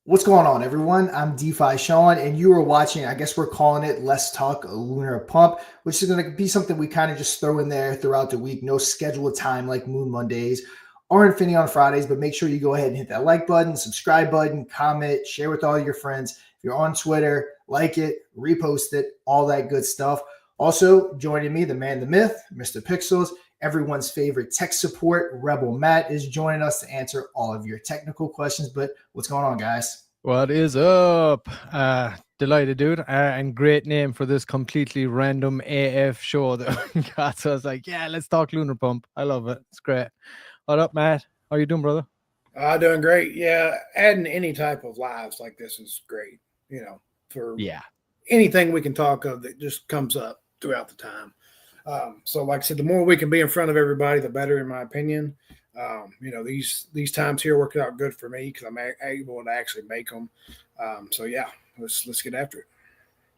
What's going on, everyone? I'm DeFi Sean, and you are watching. I guess we're calling it Let's Talk Lunar Pump, which is going to be something we kind of just throw in there throughout the week. No scheduled time like Moon Mondays or Infinity on Fridays, but make sure you go ahead and hit that like button, subscribe button, comment, share with all your friends. If you're on Twitter, like it, repost it, all that good stuff. Also, joining me, the man, the myth, Mr. Pixels. Everyone's favorite tech support, Rebel Matt, is joining us to answer all of your technical questions. But what's going on, guys? What is up? Delighted, dude. And great name for this completely random AF show that we got. So I was like, yeah, let's talk Lunar Pump. I love it. It's great. What up, Matt? How you doing, brother? Doing great. Yeah, adding any type of lives like this is great. For Yeah. anything we can talk of that just comes up throughout the time. So, like I said, the more we can be in front of everybody, the better, in my opinion. These times here work out good for me because I'm able to actually make them. So yeah, let's get after it.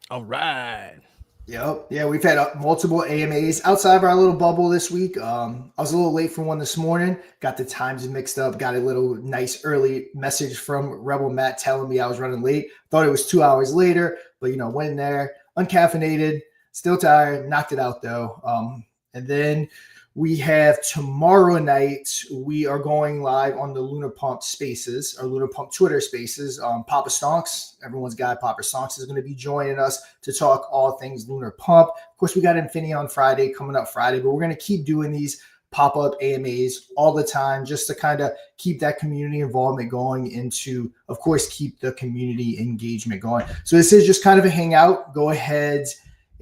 All right. Yep. Yeah, we've had multiple AMAs outside of our little bubble this week. I was a little late for one this morning. Got the times mixed up. Got a little nice early message from Rebel Matt telling me I was running late. Thought it was 2 hours later, but went in there uncaffeinated, still tired. Knocked it out though. And then we have tomorrow night, we are going live on the Lunar Pump Spaces, or Lunar Pump Twitter Spaces. Papa Stonks, everyone's guy, Papa Stonks, is going to be joining us to talk all things Lunar Pump. Of course, we got Infinity on Friday, coming up Friday, but we're going to keep doing these pop-up AMAs all the time just to kind of keep that community involvement going and to, of course, keep the community engagement going. So this is just kind of a hangout. Go ahead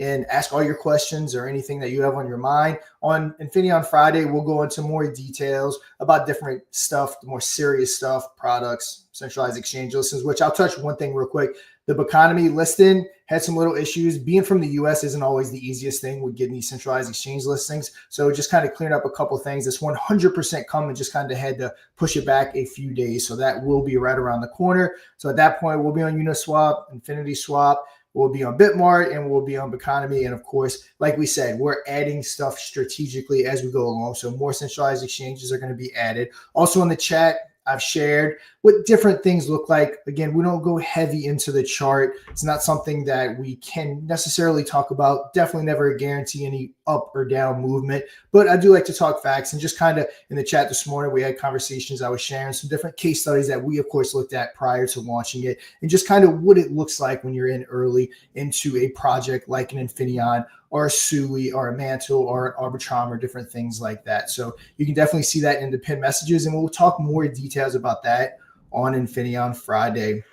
and ask all your questions or anything that you have on your mind. On Infinity on Friday, we'll go into more details about different stuff, the more serious stuff, products, centralized exchange listings, which I'll touch one thing real quick. The Biconomy listing had some little issues. Being from the US isn't always the easiest thing with getting these centralized exchange listings. So just kind of clearing up a couple things. It's 100% coming, just kind of had to push it back a few days. So that will be right around the corner. So at that point, we'll be on Uniswap, Infinity Swap, we'll be on Bitmart, and we'll be on Biconomy. And of course, like we said, we're adding stuff strategically as we go along. So more centralized exchanges are going to be added. Also in the chat, I've shared what different things look like. Again, we don't go heavy into the chart. It's not something that we can necessarily talk about. Definitely never guarantee any up or down movement. But I do like to talk facts, and just kind of in the chat this morning, we had conversations. I was sharing some different case studies that we, of course, looked at prior to launching it, and just kind of what it looks like when you're in early into a project like an Infineon or a SUI or a Mantle or an Arbitrum or different things like that. So you can definitely see that in the pinned messages, and we'll talk more details about that on Infinity on Friday.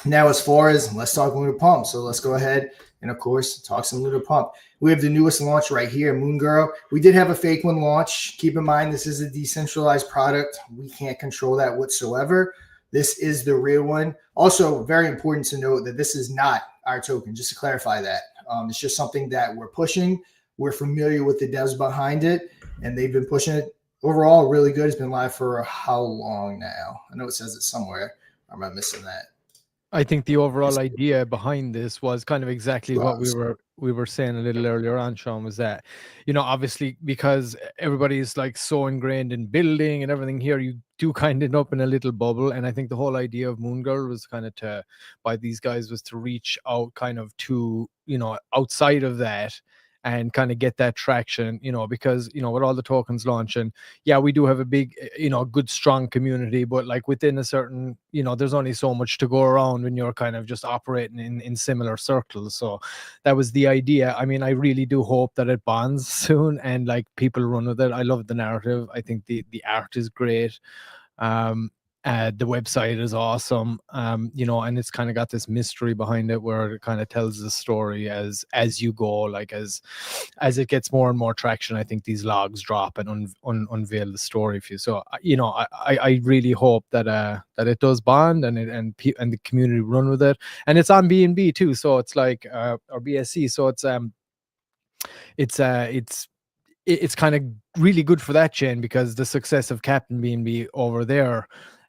Now, as far as let's talk Lunar Pump. So let's go ahead and, of course, talk some Lunar Pump. We have the newest launch right here, Moongirl. We did have a fake one launch. Keep in mind, this is a decentralized product. We can't control that whatsoever. This is the real one. Also, very important to note that this is not our token, just to clarify that. It's just something that we're pushing. We're familiar with the devs behind it, and they've been pushing it. Overall, really good. It's been live for how long now? I know it says it somewhere. Or am I missing that? I think the overall idea behind this was kind of exactly what we were saying a little earlier on, Sean, was that, obviously because everybody's like so ingrained in building and everything here, you do kind of end up in a little bubble. And I think the whole idea of Moongirl was kind of by these guys was to reach out kind of to, outside of that and kind of get that traction, because, with all the tokens launching, yeah, we do have a big, good, strong community, but like within a certain, there's only so much to go around when you're kind of just operating in similar circles. So that was the idea. I mean, I really do hope that it bonds soon and like people run with it. I love the narrative. I think the art is great. The website is awesome, and it's kind of got this mystery behind it where it kind of tells the story as you go, like as it gets more and more traction. I think these logs drop and unveil the story for you. So I really hope that it does bond and the community run with it, and it's on BNB too. So it's like or BSC. So it's kind of really good for that chain because the success of Captain BNB over there.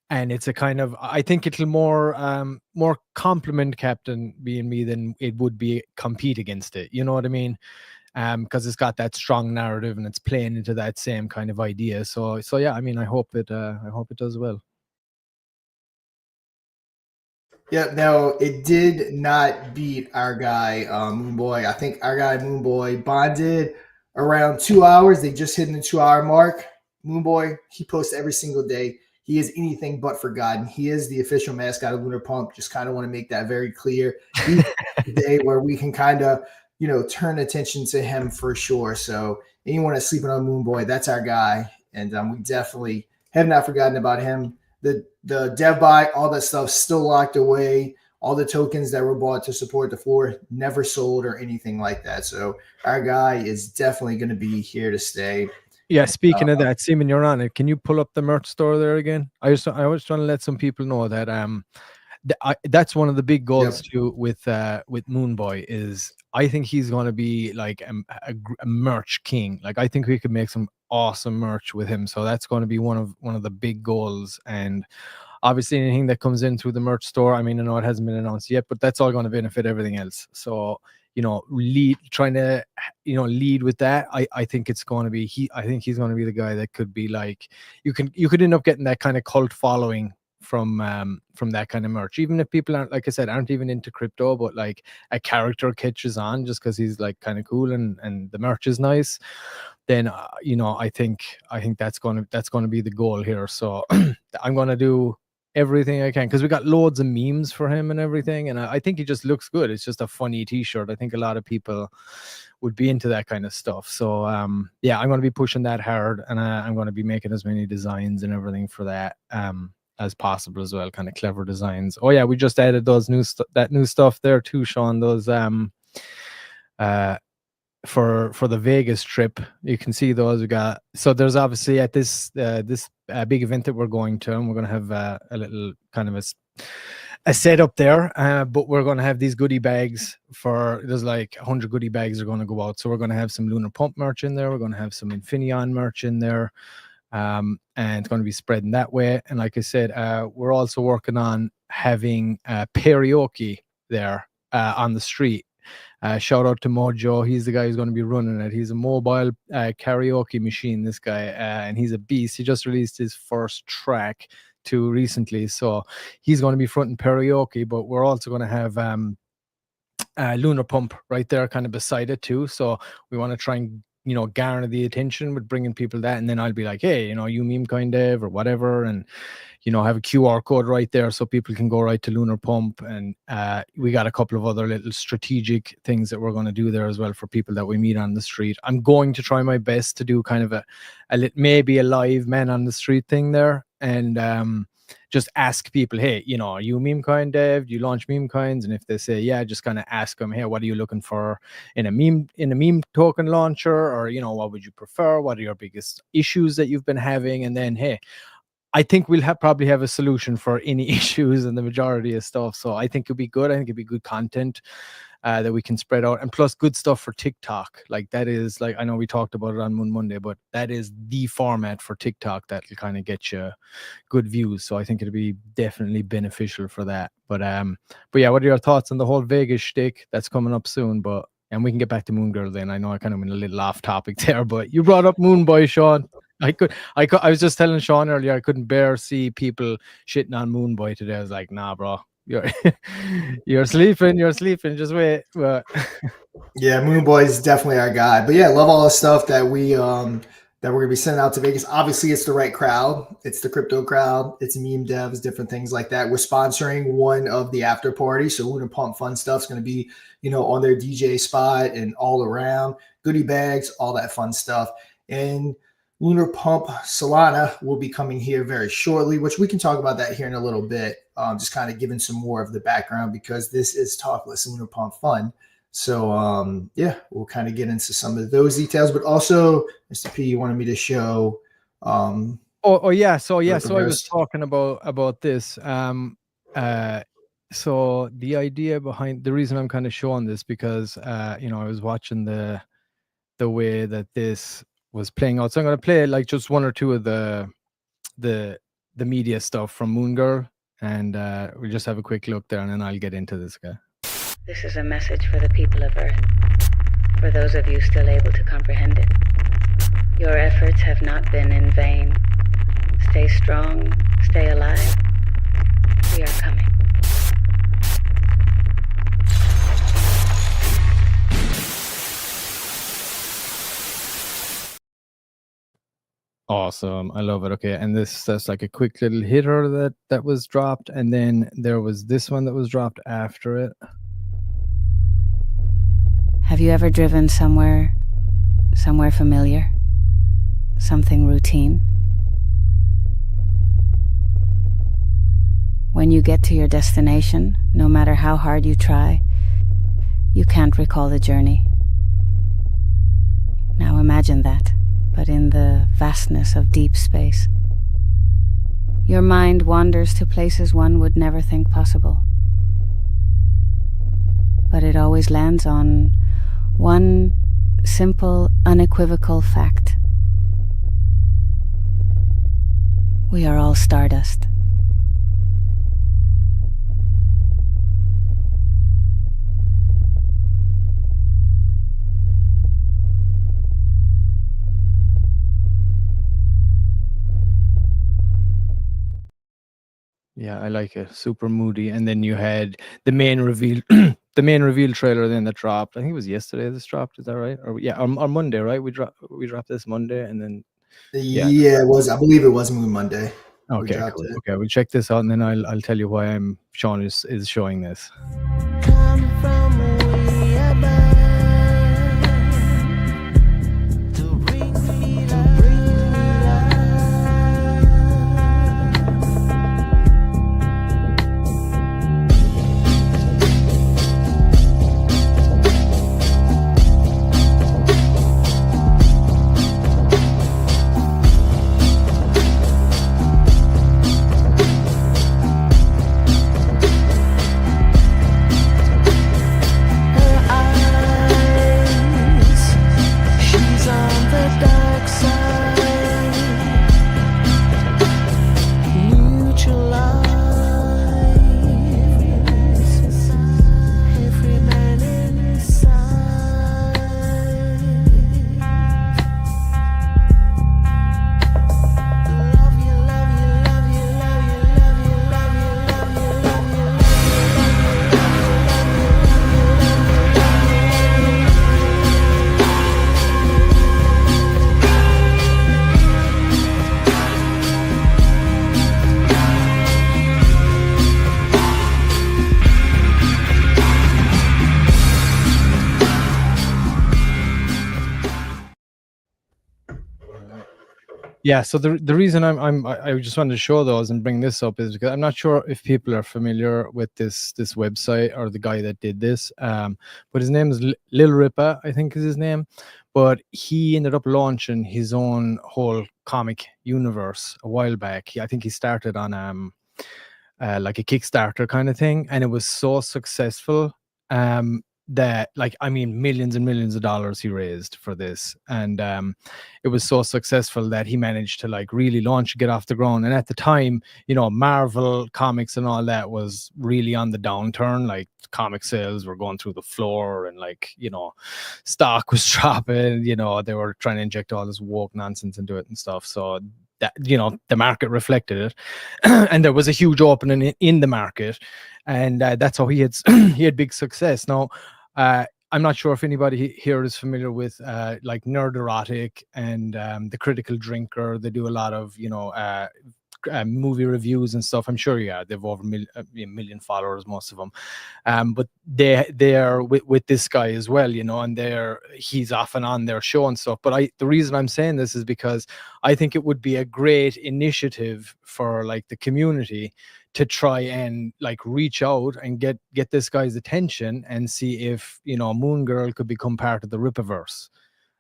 And it's a kind of, I think it'll more complement Captain BNB than it would be compete against it. You know what I mean? Because it's got that strong narrative and it's playing into that same kind of idea. So yeah, I mean, I hope it does well. Yeah, no, it did not beat our guy, Moonboy. I think our guy, Moonboy, bonded around 2 hours. They just hit the 2 hour mark. Moonboy, he posts every single day. He is anything but forgotten. He is the official mascot of Lunar Pump. Just kind of want to make that very clear. He's the day where we can kind of, turn attention to him for sure. So anyone that's sleeping on Moonboy, that's our guy. And we definitely have not forgotten about him. The dev buy, all that stuff still locked away. All the tokens that were bought to support the floor never sold or anything like that. So our guy is definitely going to be here to stay. Yeah, speaking of that, Seaman, you're on it. Can you pull up the merch store there again? I was trying to let some people know that that's one of the big goals too with Moonboy is I think he's going to be like a merch king. Like I think we could make some awesome merch with him. So that's going to be one of the big goals. And obviously anything that comes in through the merch store, I mean, I know it hasn't been announced yet, but that's all going to benefit everything else. So lead with that. I think it's going to be I think he's going to be the guy that could be like you could end up getting that kind of cult following from that kind of merch, even if people aren't, like I said, aren't even into crypto, but like a character catches on just because he's like kind of cool and the merch is nice, then I think that's going to be the goal here. So I'm going to do everything I can because we got loads of memes for him and everything, and I think he just looks good. It's just a funny t-shirt. I think a lot of people would be into that kind of stuff. So yeah, I'm going to be pushing that hard, and I'm going to be making as many designs and everything for that as possible as well, kind of clever designs. Oh yeah, we just added those that new stuff there too, Sean. Those for the Vegas trip, you can see those. We got, so there's obviously at this big event that we're going to, and we're going to have a little kind of a setup there, but we're going to have these goodie bags there's like 100 goodie bags are going to go out. So we're going to have some Lunar Pump merch in there. We're going to have some Infineon merch in there. And it's going to be spreading that way. And like I said, we're also working on having karaoke there on the street. Shout out to Mojo. He's the guy who's going to be running it. He's a mobile karaoke machine, this guy, and he's a beast. He just released his first track too recently, so he's going to be fronting karaoke, but we're also going to have Lunar Pump right there kind of beside it too. So we want to try and garner the attention with bringing people that, and then I'll be like, hey, you meme kind of or whatever, and have a QR code right there so people can go right to Lunar Pump. And we got a couple of other little strategic things that we're going to do there as well for people that we meet on the street. I'm going to try my best to do kind of maybe a live man on the street thing there, and just ask people, hey, are you a meme coin dev? Do you launch meme coins? And if they say yeah, just kind of ask them, hey, what are you looking for in a meme token launcher, or what would you prefer? What are your biggest issues that you've been having? And then, hey, I think we'll probably have a solution for any issues and the majority of stuff. So I think it'd be good. I think it'd be good content that we can spread out, and plus good stuff for TikTok. Like that is, like, I know we talked about it on Moon Monday, but that is the format for TikTok that will kind of get you good views. So I think it'll be definitely beneficial for that. But yeah, what are your thoughts on the whole Vegas shtick that's coming up soon? And we can get back to Moongirl then. I know I kind of went a little off topic there, but you brought up Moonboy, Sean. I was just telling Sean earlier, I couldn't bear see people shitting on Moonboy today. I was like, nah, bro, you're sleeping, just wait. But yeah, Moonboy is definitely our guy. But yeah, love all the stuff that we're gonna be sending out to Vegas. Obviously, it's the right crowd. It's the crypto crowd. It's meme devs, different things like that. We're sponsoring one of the after parties, so LunarPumpFun stuff's gonna be on their DJ spot and all around. Goodie bags, all that fun stuff. And Lunar Pump Solana will be coming here very shortly, which we can talk about that here in a little bit. Just kind of giving some more of the background, because this is Talkless Lunar Pump Fun. So yeah, we'll kind of get into some of those details, but also Mr. P, you wanted me to show. Yeah. So I was talking about this. So the idea behind the reason I'm kind of showing this, because I was watching the way that this was playing out. So I'm going to play like just one or two of the media stuff from Moongirl, and we'll just have a quick look there, and then I'll get into this guy. This is a message for the people of Earth, for those of you still able to comprehend it. Your efforts have not been in vain. Stay strong, stay alive. We are coming. Awesome. I love it. Okay. And that's like a quick little hitter that was dropped. And then there was this one that was dropped after it. Have you ever driven somewhere familiar? Something routine? When you get to your destination, no matter how hard you try, you can't recall the journey. Now imagine that, but in the vastness of deep space. Your mind wanders to places one would never think possible. But it always lands on one simple, unequivocal fact. We are all stardust. Yeah, I like it. Super moody. And then you had the main reveal, the main reveal trailer then that dropped. I think it was yesterday this dropped. Is that right? Or yeah, on Monday, right? We dropped this Monday, and then Yeah, it was. I believe it was Moon Monday. okay, cool. Okay, we'll check this out, and then I'll tell you why Sean is showing this. Come from way above to bring me love. Yeah, so the reason I just wanted to show those and bring this up is because I'm not sure if people are familiar with this website or the guy that did this, but his name is Lil Rippa, I think is his name, but he ended up launching his own whole comic universe a while back. I think he started on like a Kickstarter kind of thing, and it was so successful that, like, I mean, millions and millions of dollars he raised for this, and it was so successful that he managed to like really launch, get off the ground. And at the time, you know, Marvel comics and all that was really on the downturn. Like, comic sales were going through the floor, and like, you know, stock was dropping. You know, they were trying to inject all this woke nonsense into it and stuff. So that, you know, the market reflected it, and there was a huge opening in the market, and that's how he had he had big success. Now, I'm not sure if anybody here is familiar with like Nerd Erotic and The Critical Drinker. They do a lot of, you know, movie reviews and stuff. I'm sure, yeah, they've over a million followers, most of them. But they are with this guy as well, you know, and he's often on their show and stuff. But the reason I'm saying this is because I think it would be a great initiative for like the community to try and like reach out and get this guy's attention and see if, you know, Moongirl could become part of the Rippaverse.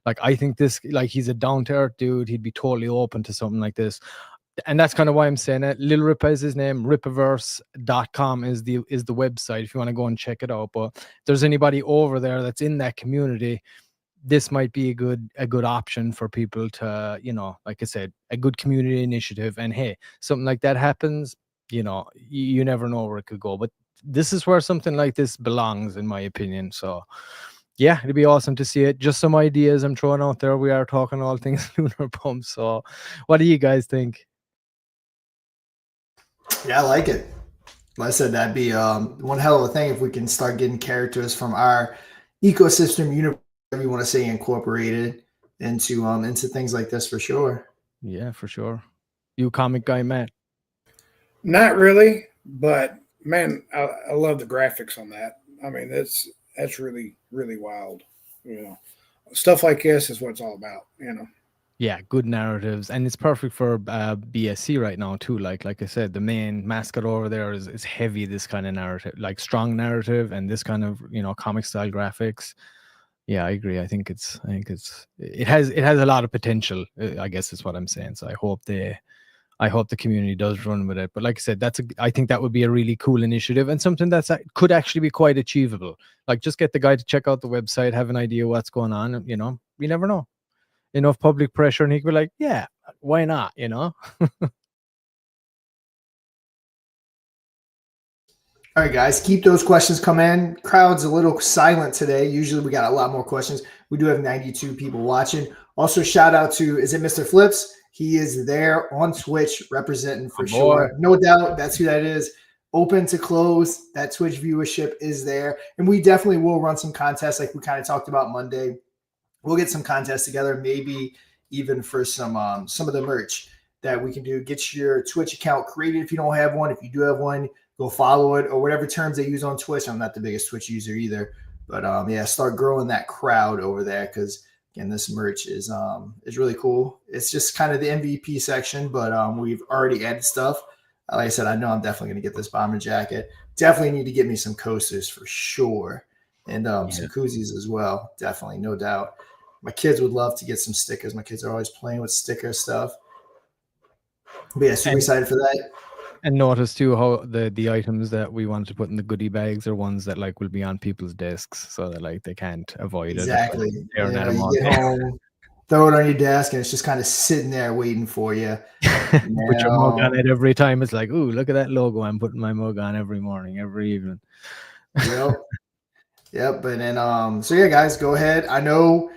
Like, I think this, like, he's a down to earth dude. He'd be totally open to something like this. And that's kind of why I'm saying it. Lil Rippa is his name. Rippaverse.com is the website if you want to go and check it out. But if there's anybody over there that's in that community, this might be a good option for people to, you know, like I said, a good community initiative. And hey, something like that happens, you know, you never know where it could go. But this is where something like this belongs, in my opinion. So yeah, it'd be awesome to see it. Just some ideas I'm throwing out there. We are talking all things Lunar Pump. So what do you guys think? Yeah, I like it. Like I said, that'd be one hell of a thing if we can start getting characters from our ecosystem, universe, whatever you want to say, incorporated into things like this for sure. Yeah, for sure. You comic guy, Matt? Not really, but man, I love the graphics on that. I mean, that's really really wild. You know, stuff like this is what it's all about. You know. Yeah, good narratives, and it's perfect for BSC right now too. Like I said, the main mascot over there is heavy this kind of narrative, like strong narrative, and this kind of comic style graphics. Yeah, I agree. It has a lot of potential. I guess is what I'm saying. So I hope the community does run with it. But like I said, I think that would be a really cool initiative and something could actually be quite achievable. Like just get the guy to check out the website, have an idea what's going on. And, you never know. Enough public pressure, and he could be like, "Yeah, why not?" All right, guys, keep those questions coming. Crowd's a little silent today. Usually we got a lot more questions. We do have 92 people watching. Also, shout out to, is it Mr. Flips? He is there on Twitch representing for sure. No doubt that's who that is. Open to close. That Twitch viewership is there. And we definitely will run some contests like we kind of talked about Monday. We'll get some contests together, maybe even for some of the merch that we can do. Get your Twitch account created if you don't have one. If you do have one, go follow it or whatever terms they use on Twitch. I'm not the biggest Twitch user either, but yeah, start growing that crowd over there because again, this merch is really cool. It's just kind of the MVP section, but we've already added stuff. Like I said, I know I'm definitely going to get this bomber jacket. Definitely need to get me some coasters for sure, and some koozies as well. Definitely, no doubt. My kids would love to get some stickers. My kids are always playing with sticker stuff. But yeah, super excited for that. And notice too how the items that we wanted to put in the goodie bags are ones that like will be on people's desks, so that like they can't avoid exactly. it. Exactly. You get home, throw it on your desk, and it's just kind of sitting there waiting for you. Put your mug on it every time. It's like, ooh, look at that logo. I'm putting my mug on every morning, every evening. Yep. But then so yeah, guys, go ahead. I know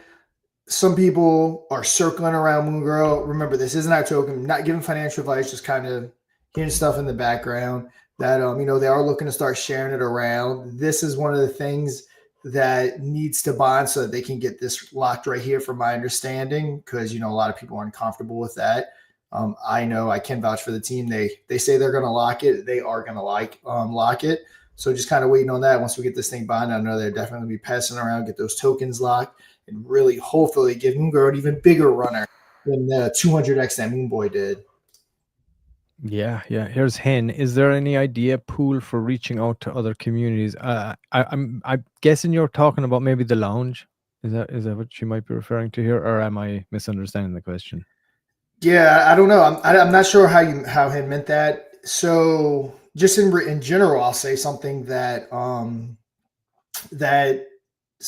some people are circling around Moongirl. Remember, this isn't our token. I'm not giving financial advice, just kind of hearing stuff in the background that they are looking to start sharing it around. This is one of the things that needs to bond so that they can get this locked right here, from my understanding, because a lot of people are uncomfortable with that. I know I can vouch for the team. They say they're going to lock it. They are going to lock it. So just kind of waiting on that. Once we get this thing bonded, I know they're definitely going to be passing around, get those tokens locked, and really hopefully give Moongirl an even bigger runner than the 200x that Moonboy did. Yeah. Here's Hen. Is there any idea pool for reaching out to other communities? I'm guessing you're talking about maybe the lounge. Is that what you might be referring to here, or am I misunderstanding the question? Yeah, I don't know. I'm not sure how Hen meant that. So just in general, I'll say something that that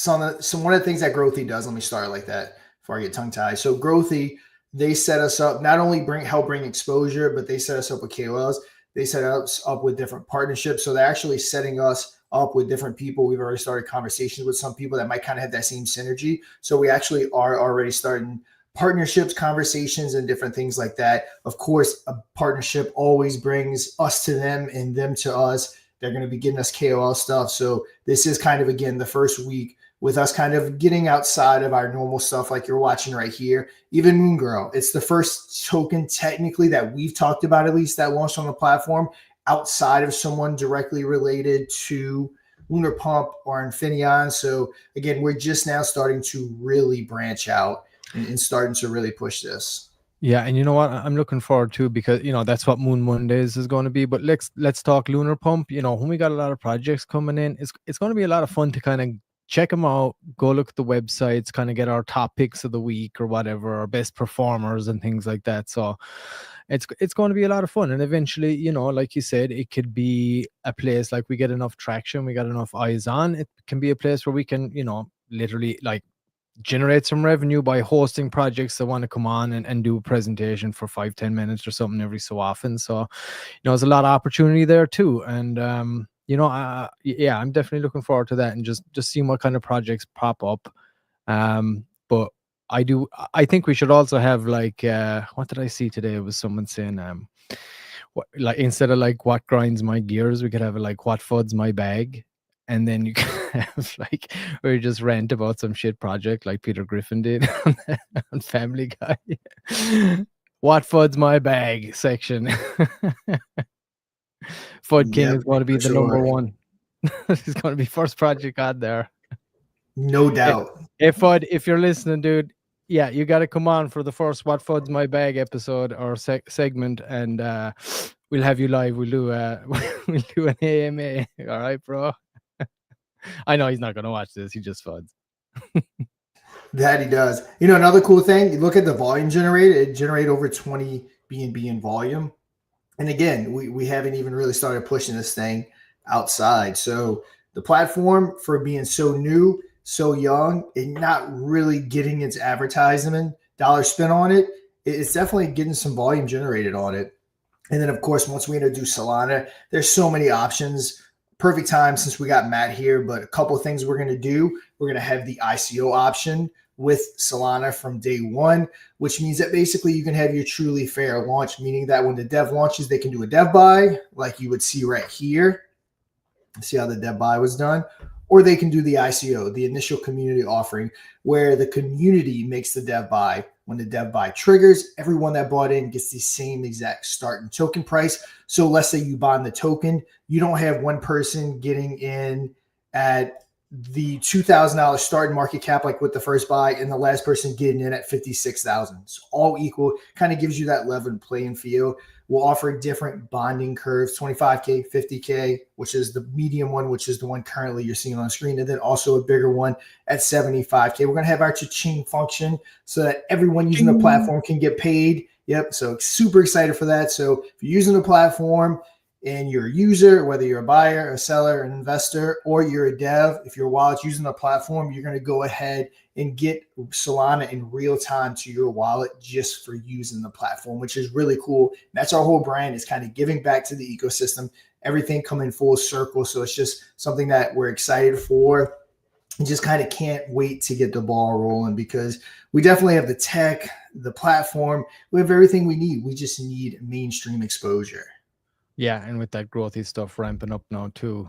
one of the things that Growthy does. Let me start like that before I get tongue tied. So Growthy, they set us up, not only help bring exposure, but they set us up with KOLs. They set us up with different partnerships. So they're actually setting us up with different people. We've already started conversations with some people that might kind of have that same synergy. So we actually are already starting partnerships, conversations, and different things like that. Of course, a partnership always brings us to them and them to us. They're going to be getting us KOL stuff. So this is kind of, again, the first week with us kind of getting outside of our normal stuff like you're watching right here. Even Moongirl, it's the first token technically that we've talked about, at least, that launched on the platform outside of someone directly related to Lunar Pump or Infineon. So again, we're just now starting to really branch out and starting to really push this. Yeah, and you know what? I'm looking forward to, because that's what Moon Mondays is going to be. But let's talk Lunar Pump. When we got a lot of projects coming in, it's going to be a lot of fun to kind of check them out, go look at the websites, kind of get our top picks of the week or whatever, our best performers and things like that. So it's going to be a lot of fun. And eventually, like you said, it could be a place like we get enough traction, we got enough eyes on. It can be a place where we can, literally like generate some revenue by hosting projects that want to come on and do a presentation for 5-10 minutes or something every so often. So there's a lot of opportunity there too. And yeah, I'm definitely looking forward to that and just seeing what kind of projects pop up. But I think we should also have like what did I see today? It was someone saying like instead of like what grinds my gears, we could have like what floods my bag. And then you can have like, or you just rant about some shit project like Peter Griffin did on Family Guy. What FUD's my bag section. FUD King Yep, is going to be for the number sure. one. He's going to be first project on there. No doubt. Hey FUD, if you're listening, dude, yeah, you got to come on for the first What FUD's My Bag episode or segment, and we'll have you live. We'll do we'll do an AMA. All right, bro. I know he's not going to watch this. He just FUDs. That he does. You know, another cool thing, you look at the volume generated, it generated over 20 BNB in volume. And again, we haven't even really started pushing this thing outside. So the platform, for being so new, so young, and not really getting its advertisement dollar spent on it, it's definitely getting some volume generated on it. And then, of course, once we introduce Solana, there's so many options. Perfect time since we got Matt here, but a couple of things we're going to do. We're going to have the ICO option with Solana from day one, which means that basically you can have your truly fair launch, meaning that when the dev launches, they can do a dev buy like you would see right here. See how the dev buy was done? Or they can do the ICO, the initial community offering, where the community makes the dev buy. When the dev buy triggers, everyone that bought in gets the same exact starting token price. So let's say you bond the token, you don't have one person getting in at the $2,000 starting market cap like with the first buy, and the last person getting in at $56,000. It's all equal. Kind of gives you that level playing field. We'll offer different bonding curves, 25K, 50K, which is the medium one, which is the one currently you're seeing on the screen, and then also a bigger one at 75K. We're going to have our cha-ching function so that everyone using the platform can get paid. Yep. So super excited for that. So if you're using the platform and you're a user, whether you're a buyer, a seller, an investor, or you're a dev, if your wallet's using the platform, you're going to go ahead and get Solana in real time to your wallet just for using the platform, which is really cool. That's our whole brand, is kind of giving back to the ecosystem, everything coming full circle. So it's just something that we're excited for and just kind of can't wait to get the ball rolling, because we definitely have the tech, the platform, we have everything we need. We just need mainstream exposure. Yeah, and with that growthy stuff ramping up now too,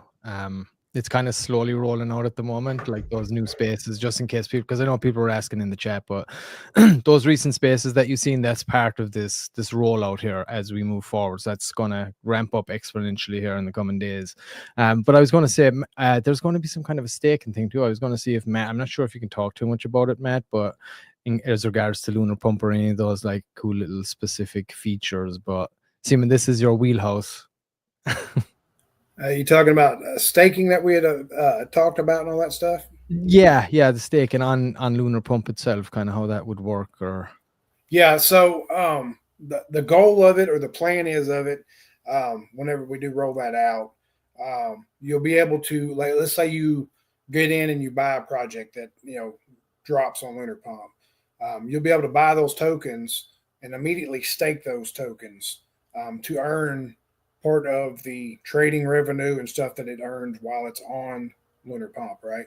it's kind of slowly rolling out at the moment, like those new spaces, just in case people, because I know people were asking in the chat, but those recent spaces that you've seen, that's part of this rollout here as we move forward. So that's going to ramp up exponentially here in the coming days. But I was going to say, there's going to be some kind of a staking thing too. I was going to see if Matt, I'm not sure if you can talk too much about it, Matt, but as regards to LunarPump or any of those like cool little specific features, but Simon, this is your wheelhouse. You talking about staking that we had talked about and all that stuff? Yeah, the staking on LunarPump itself, kind of how that would work, or yeah. So the goal of it, or the plan is of it, whenever we do roll that out, you'll be able to, like, let's say you get in and you buy a project that drops on LunarPump. You'll be able to buy those tokens and immediately stake those tokens to earn part of the trading revenue and stuff that it earned while it's on LunarPump, right?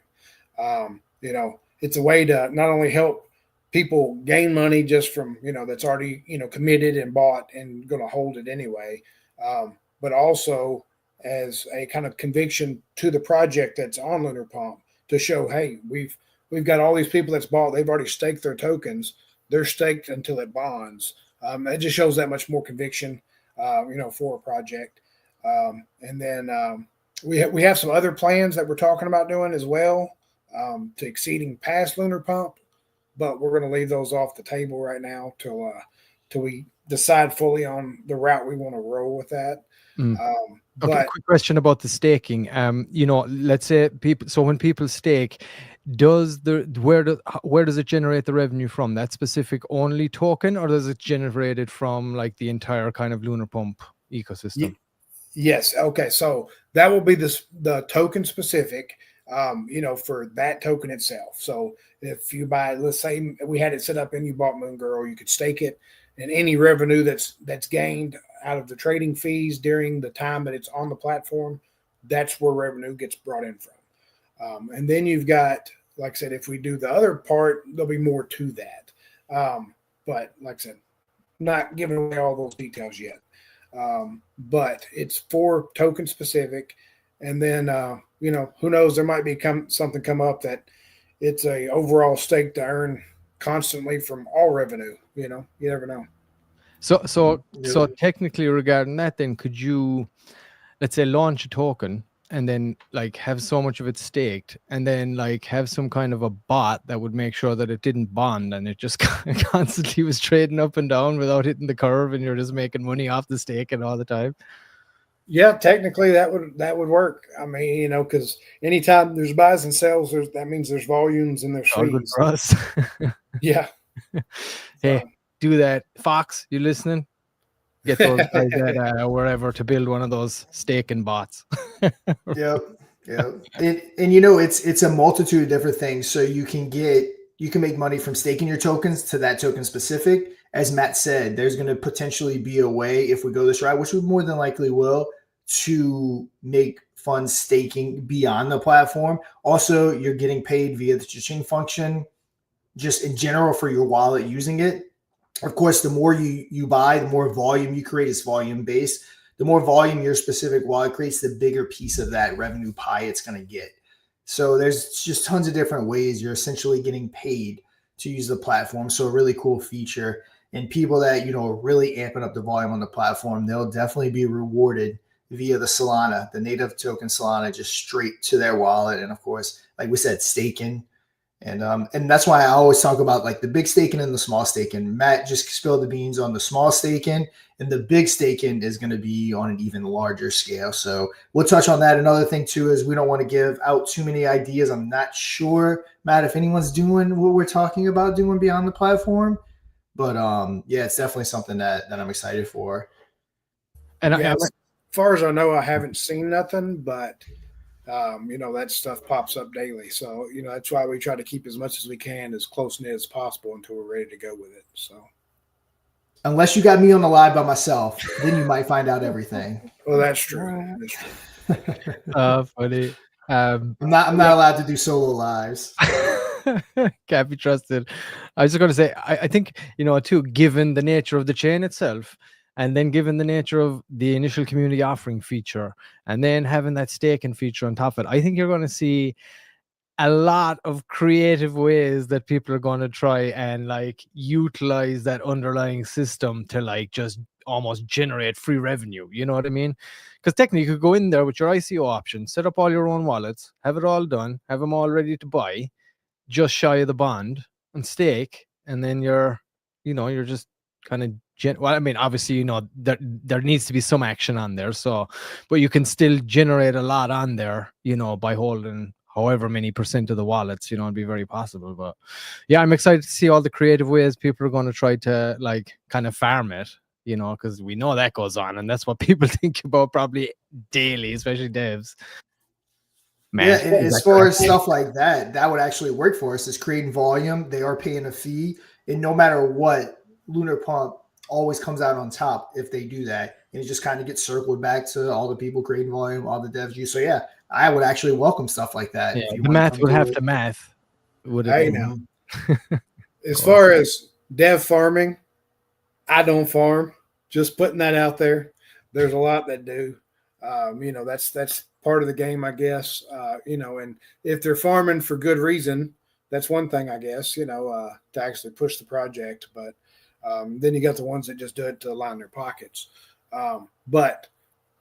It's a way to not only help people gain money just from, that's already, committed and bought and going to hold it anyway, but also as a kind of conviction to the project that's on LunarPump to show, hey, we've got all these people that's bought, they've already staked their tokens, they're staked until it bonds. It just shows that much more conviction, for a project. And then we have some other plans that we're talking about doing as well, to exceeding past LunarPump, but we're going to leave those off the table right now till we decide fully on the route we want to roll with that. Okay, quick question about the staking. Let's say people. So when people stake, where does it generate the revenue from? That specific only token, or does it generate it from like the entire kind of LunarPump ecosystem? Yes. Okay. So that will be the token specific, for that token itself. So if you buy, let's say we had it set up and you bought Moongirl, you could stake it, and any revenue that's gained out of the trading fees during the time that it's on the platform, that's where revenue gets brought in from. And then you've got, like I said, if we do the other part, there'll be more to that. But like I said, not giving away all those details yet. But it's for token specific. And then, who knows, there might be something come up that it's a overall stake to earn constantly from all revenue. You never know. So technically regarding that, then could you, let's say, launch a token and then like have so much of it staked, and then like have some kind of a bot that would make sure that it didn't bond and it just constantly was trading up and down without hitting the curve, and you're just making money off the staking all the time? Yeah, technically that would work. I mean, you know, because anytime there's buys and sells, that means there's volumes and there's All good fees. for us. Yeah. Hey, do that. Fox, you listening? Get those guys at wherever to build one of those staking bots. Yep. And you know, it's a multitude of different things. So you can make money from staking your tokens to that token specific. As Matt said, there's going to potentially be a way, if we go this route, which we more than likely will, to make funds staking beyond the platform. Also, you're getting paid via the cha-ching function, just in general for your wallet using it. Of course, the more you buy, the more volume you create. It's volume based. The more volume your specific wallet creates, the bigger piece of that revenue pie it's going to get. So there's just tons of different ways you're essentially getting paid to use the platform. So a really cool feature. And people that, you know, are really amping up the volume on the platform, they'll definitely be rewarded via the Solana, the native token Solana, just straight to their wallet. And of course, like we said, staking. And that's why I always talk about like the big staking and the small staking. Matt just spilled the beans on the small staking, and the big staking is going to be on an even larger scale. So we'll touch on that. Another thing too is we don't want to give out too many ideas. I'm not sure, Matt, if anyone's doing what we're talking about doing beyond the platform, but yeah, it's definitely something that I'm excited for. And as far as I know, I haven't seen nothing, but you know, that stuff pops up daily. So, you know, that's why we try to keep as much as we can as close knit as possible until we're ready to go with it. So, unless you got me on the live by myself, then you might find out everything. Well, that's true. That's true. Funny. I'm not allowed to do solo lives. Can't be trusted. I was just going to say, I think, you know, too, given the nature of the chain itself, and then given the nature of the initial community offering feature, and then having that staking feature on top of it, I think you're going to see a lot of creative ways that people are going to try and like utilize that underlying system to like just almost generate free revenue. You know what I mean? Because technically you could go in there with your ICO option, set up all your own wallets, have it all done, have them all ready to buy, just shy of the bond, and stake, and then you're just kind of well, I mean, obviously, you know, there needs to be some action on there, so but you can still generate a lot on there, you know, by holding however many % of the wallets, you know, it'd be very possible. But yeah, I'm excited to see all the creative ways people are going to try to like kind of farm it, you know, because we know that goes on, and that's what people think about probably daily, especially devs. Man, yeah, and as far as stuff like that, that would actually work for us. Is creating volume. They are paying a fee, and no matter what, Lunar Pump always comes out on top if they do that, and it just kind of gets circled back to all the people creating volume, all the devs use. So yeah, I would actually welcome stuff like that. Yeah, the math would have to math. Would it? Hey, now, as far as dev farming, I don't farm. Just putting that out there. There's a lot that do. You know, that's part of the game, I guess. You know, and if they're farming for good reason, that's one thing, I guess, you know, to actually push the project. But then you got the ones that just do it to line their pockets. But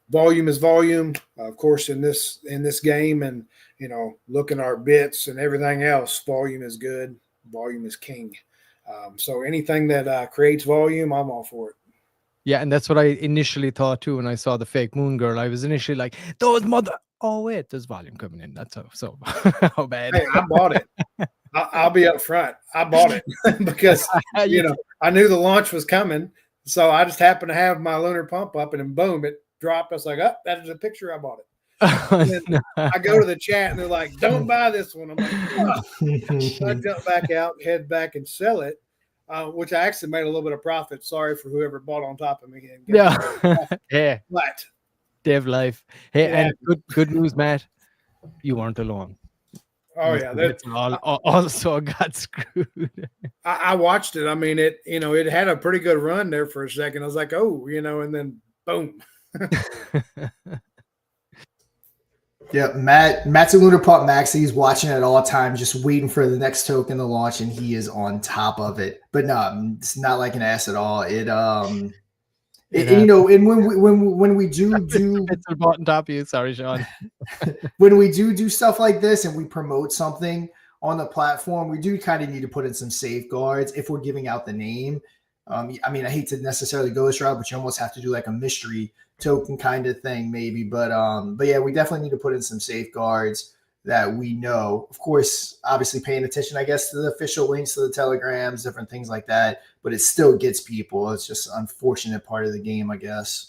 volume is volume, of course, in this game, and, you know, looking at our bits and everything else, volume is good. Volume is king. So anything that creates volume, I'm all for it. Yeah, and that's what I initially thought too when I saw the fake Moongirl. I was initially like, those mother. Oh wait, there's volume coming in. That's so how bad. Hey, I bought it. I'll be up front. I bought it because you know I knew the launch was coming, so I just happened to have my Lunar Pump up, and then boom, it dropped. I was like, "Oh, that is a picture. I bought it." And then I go to the chat, and they're like, "Don't buy this one." I'm like, oh. So I jump back out, head back, and sell it. Which I actually made a little bit of profit. Sorry for whoever bought on top of me. Yeah. Yeah. But Dev life. Hey, yeah. And good news, Matt. You weren't alone. Oh yeah. That's also got screwed. I watched it. I mean, it had a pretty good run there for a second. I was like, oh, you know, and then boom. Yeah, Matt's a LunarPump Max. He's watching at all times, just waiting for the next token to launch, and he is on top of it. But no, it's not like an ass at all. And when we do It's a button top you. Sorry, Sean. when we do stuff like this and we promote something on the platform, we do kind of need to put in some safeguards if we're giving out the name. I mean, I hate to necessarily go this route, but you almost have to do like a mystery token kind of thing, maybe. But yeah, we definitely need to put in some safeguards that we know. Of course, obviously paying attention, I guess, to the official links to the telegrams, different things like that. But it still gets people. It's just an unfortunate part of the game, I guess.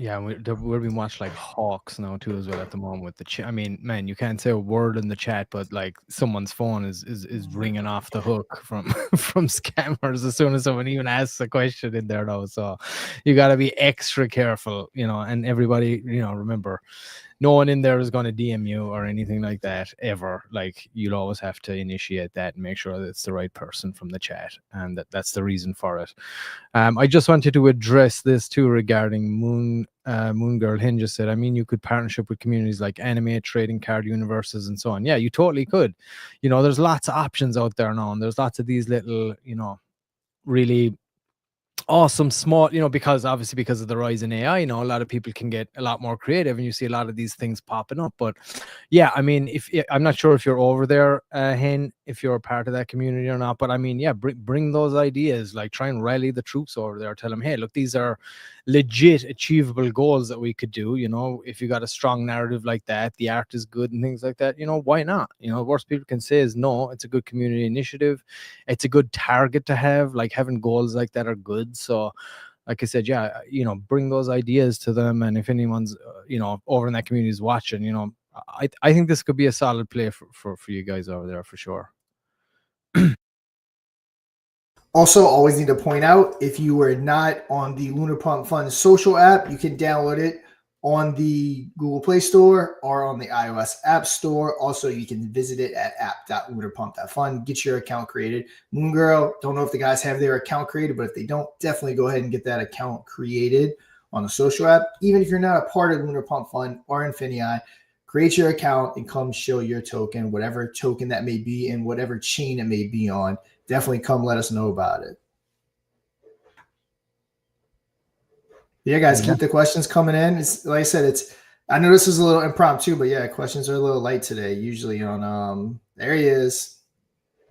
Yeah, we're being watched like hawks now too as well at the moment with the chat. I mean, man, you can't say a word in the chat, but like someone's phone is ringing off the hook from from scammers as soon as someone even asks a question in there though. So you got to be extra careful, and everybody, remember, no one in there is going to DM you or anything like that ever. Like, you'll always have to initiate that and make sure that it's the right person from the chat, and that's the reason for it. I just wanted to address this too regarding Moongirl. Hen just said, I mean, you could partnership with communities like anime, trading card universes, and so on. Yeah, you totally could. There's lots of options out there now, and there's lots of these little, really awesome small, because obviously because of the rise in AI, a lot of people can get a lot more creative, and you see a lot of these things popping up. But yeah, I mean, if I'm not sure if you're over there, Hen, if you're a part of that community or not, but I mean, yeah, bring those ideas, like try and rally the troops over there, tell them, hey, look, these are legit achievable goals that we could do. If you got a strong narrative like that, the art is good and things like that, why not? The worst people can say is no. It's a good community initiative. It's a good target to have. Like, having goals like that are good. So like I said, yeah, bring those ideas to them. And if anyone's over in that community is watching, I think this could be a solid play for you guys over there for sure. Also, always need to point out, if you are not on the LunarPumpFun social app, you can download it on the Google Play Store or on the iOS App Store. Also, you can visit it at app.lunarpump.fun. Get your account created. Moongirl, don't know if the guys have their account created, but if they don't, definitely go ahead and get that account created on the social app. Even if you're not a part of LunarPumpFun or Infinii, create your account and come show your token, whatever token that may be and whatever chain it may be on. Definitely come let us know about it. Yeah, guys, keep the questions coming in. It's, like I said, I know this is a little impromptu, but yeah, questions are a little light today. Usually on there he is.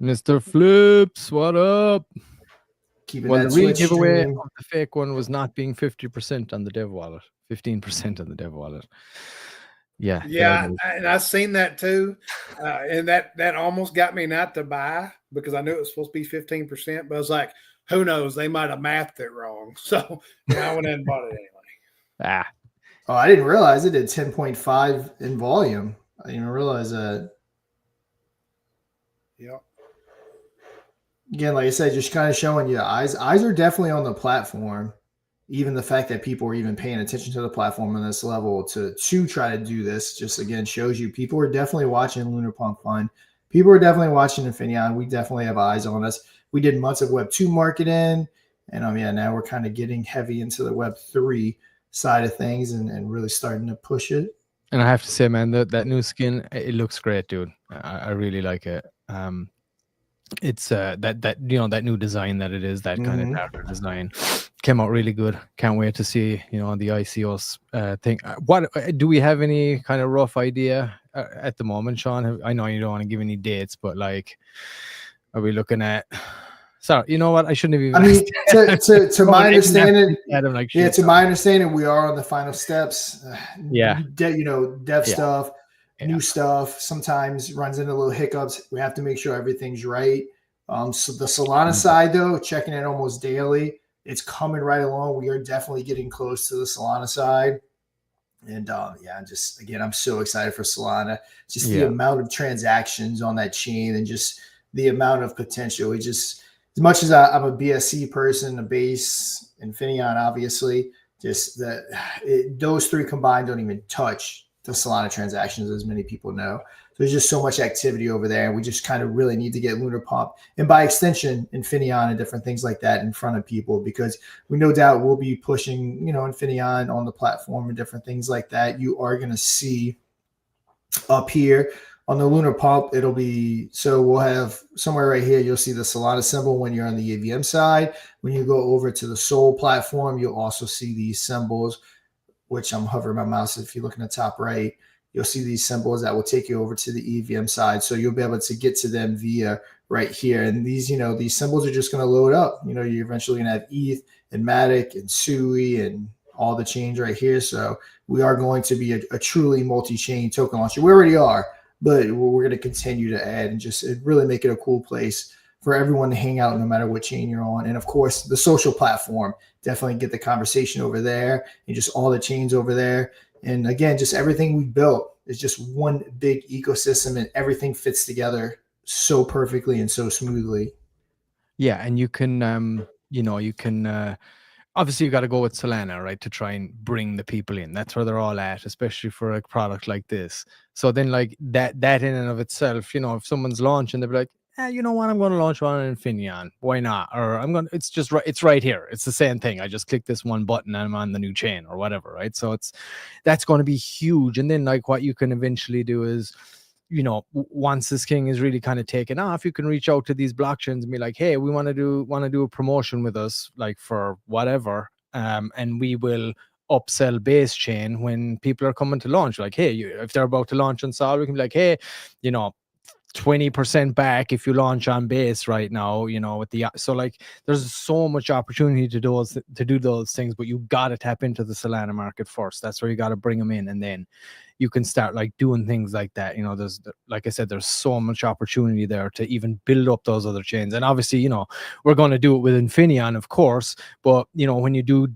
Mr. Flips, what up? Keeping Well, that the real Twitch giveaway stream. of the fake one was not being 50% on the dev wallet, 15% on the dev wallet. Yeah. And I've seen that too, and that almost got me not to buy because I knew it was supposed to be 15%, but I was like, who knows? They might have mathed it wrong. So I went ahead and bought it anyway. Oh, I didn't realize it did 10.5 in volume. I didn't even realize that. Yep. Again, like I said, just kind of showing you eyes are definitely on the platform. Even the fact that people are even paying attention to the platform on this level to try to do this just again shows you people are definitely watching LunarPumpFun. People are definitely watching Infinii. We definitely have eyes on us. We did months of Web 2 marketing, and yeah, now we're kind of getting heavy into the Web 3 side of things and really starting to push it. And I have to say, man, that new skin, it looks great, dude. I really like it. It's that new design that it is, that kind of darker design, came out really good. Can't wait to see the ICOs thing. What do we have any kind of rough idea at the moment, Sean? I know you don't want to give any dates, but like, are we looking at? Sorry, you know what? I shouldn't have even. I mean, to my understanding, like, to my understanding, we are on the final steps. Yeah, dev stuff. New stuff sometimes runs into little hiccups. We have to make sure everything's right. So the Solana side, though, checking it almost daily, it's coming right along. We are definitely getting close to the Solana side. And just again, I'm so excited for Solana. Just the amount of transactions on that chain and just the amount of potential. It just, as much as I'm a BSC person, a base, Infineon, obviously, just those three combined don't even touch the Solana transactions, as many people know. There's just so much activity over there. And we just kind of really need to get LunarPump and by extension, Infineon and different things like that in front of people, because we no doubt will be pushing, Infineon on the platform and different things like that. You are going to see Up here on the Lunar Pump, it'll be, so we'll have somewhere right here, you'll see the Solana symbol when you're on the EVM side. When you go over to the Sol platform, you'll also see these symbols, which I'm hovering my mouse. If you look in the top right, you'll see these symbols that will take you over to the EVM side. So you'll be able to get to them via right here. And these, these symbols are just going to load up. You're eventually going to have ETH and Matic and SUI and all the chains right here. So we are going to be a truly multi-chain token launcher. We already are, but we're going to continue to add and just really make it a cool place for everyone to hang out no matter what chain you're on. And of course, the social platform, definitely get the conversation over there and just all the chains over there. And again, just everything we built is just one big ecosystem, and everything fits together so perfectly and so smoothly. Yeah, and you can obviously you got to go with Solana, right, to try and bring the people in. That's where they're all at, especially for a product like this. So then like that in and of itself, if someone's launching, they'll be like, you know what, I'm going to launch one on Infineon. Why not? Or it's right here. It's the same thing. I just click this one button and I'm on the new chain or whatever, right? So that's going to be huge. And then like what you can eventually do is, once this king is really kind of taken off, you can reach out to these blockchains and be like, hey, we want to do a promotion with us, like for whatever, and we will upsell base chain when people are coming to launch. Like, hey, if they're about to launch on Sol, we can be like, hey, 20% back if you launch on base right now, with the, so like there's so much opportunity to do those things, but you got to tap into the Solana market first. That's where you got to bring them in, and then you can start like doing things like that. There's, like I said, there's so much opportunity there to even build up those other chains. And obviously, we're going to do it with Infineon, of course, but when you do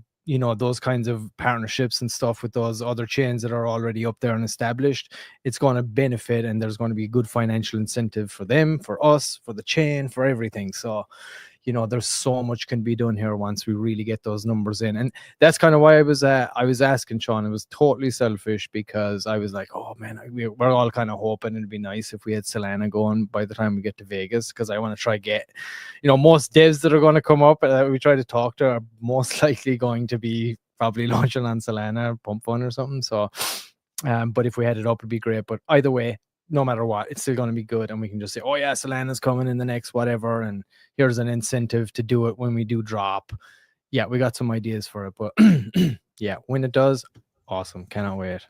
those kinds of partnerships and stuff with those other chains that are already up there and established, it's going to benefit, and there's going to be good financial incentive for them, for us, for the chain, for everything. So there's so much can be done here once we really get those numbers in. And that's kind of why I was asking Sean. It was totally selfish, because I was like, oh man, we're all kind of hoping it'd be nice if we had Solana going by the time we get to Vegas, because I want to try get, most devs that are going to come up that we try to talk to are most likely going to be probably launching on Solana or PumpFun or something. So but if we had it up, it'd be great. But either way, no matter what, it's still going to be good, and we can just say, oh yeah, Solana's coming in the next whatever, and here's an incentive to do it when we do drop. Yeah, we got some ideas for it, but yeah, when it does, awesome, cannot wait.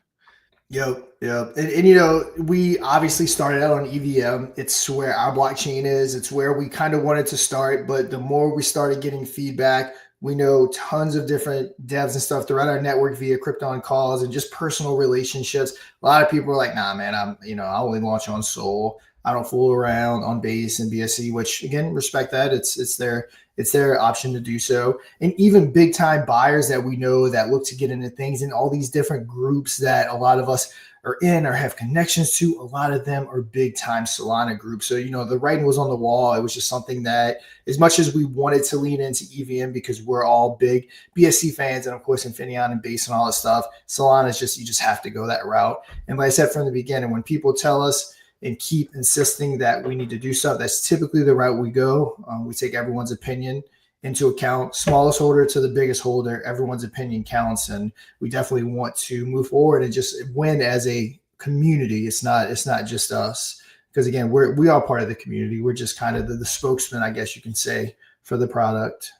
Yep. And we obviously started out on EVM. It's where our blockchain is. It's where we kind of wanted to start, but the more we started getting feedback, we know tons of different devs and stuff throughout our network via Krypton calls and just personal relationships. A lot of people are like, nah, man, I only launch on Sol. I don't fool around on base and BSC, which again, respect that. It's their option to do so. And even big time buyers that we know that look to get into things in all these different groups that a lot of us are in or have connections to, a lot of them are big time Solana groups. So, the writing was on the wall. It was just something that, as much as we wanted to lean into EVM because we're all big BSC fans and of course Infineon and base and all that stuff, Solana is just, you just have to go that route. And like I said from the beginning, when people tell us and keep insisting that we need to do stuff, that's typically the route we go. We take everyone's opinion into account, smallest holder to the biggest holder, everyone's opinion counts. And we definitely want to move forward and just win as a community. It's not just us, because again, we are part of the community. We're just kind of the spokesman, I guess you can say, for the product.